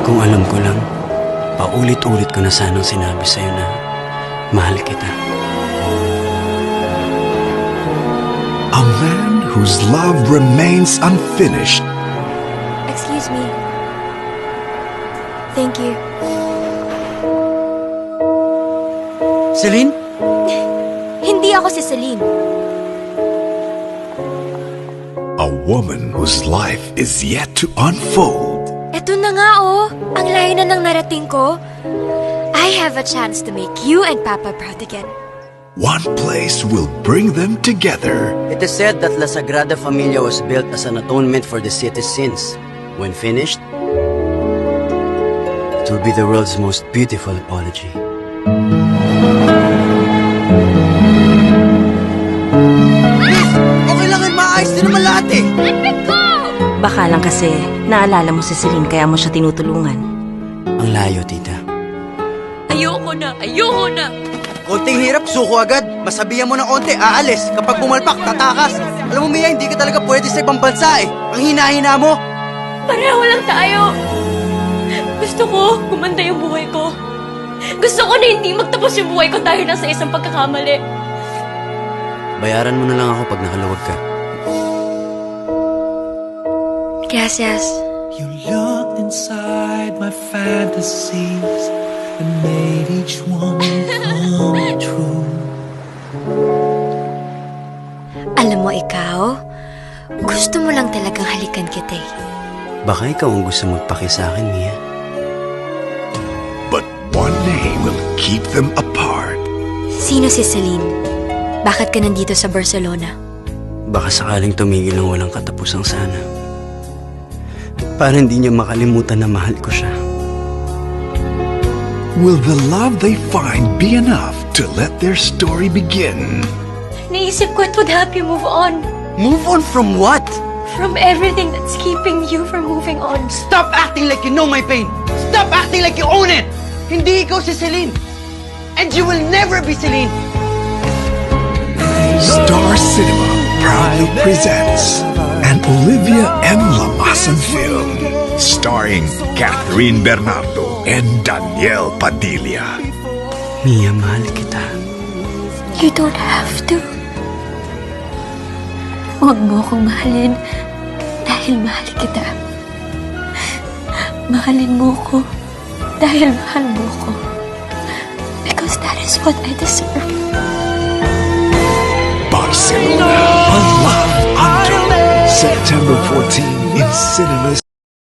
Kung alam ko lang, paulit-ulit ko na sanang sinabi sa'yo na mahal kita. A man whose love remains unfinished. Excuse me. Thank you. Celine? Hindi ako si Celine. A woman whose life is yet to unfold. Eto na nga oh. Ang layo na ng narating ko. I have a chance to make you and Papa proud again. One place will bring them together. It is said that La Sagrada Familia was built as an atonement for the city's sins. When finished, it will be the world's most beautiful apology. Okay lang, maayos din naman lahat eh. Baka lang kasi naalala mo si Celine kaya mo siya tinutulungan. Ang layo, tita. Ayoko na! Ayoko na! Konting hirap, suko agad. Masabihan mo ng konti, aalis. Kapag bumalpak, tatakas. Alam mo, Mia, hindi ka talaga pwede sa ibang bansa eh. Ang hina-hina mo. Pareho lang tayo! Gusto ko, gumanda yung buhay ko. Gusto ko na hindi magtapos yung buhay ko dahil nasa isang pagkakamali. Bayaran mo na lang ako pag nakaluwag ka. Gracias. You looked inside my fantasies and made each one come true. Alam mo ikaw, gusto mo lang talagang halikan kita eh. Baka ikaw ang gusto magpaki sa akin, Mia. But one day will keep them apart. Sino si Celine? Bakit ka nandito sa Barcelona? Baka sakaling tumigil ng walang katapusang sana. Para hindi niya makalimutan na mahal ko siya. Will the love they find be enough to let their story begin? Naisip ko it would help you move on. Move on from what? From everything that's keeping you from moving on. Stop acting like you know my pain. Stop acting like you own it. Hindi ikaw si Celine. And you will never be Celine. Star Cinema proudly presents an Olivia M. Lamasan film starring Catherine Bernardo and Daniel Padilla. Mia, mahal kita. You don't have to. Huwag mo akong mahalin dahil mahal kita. Mahalin mo ko dahil mahal mo ko. Because that is what I deserve. Barcelona, A Love Untold. September 14 in cinemas.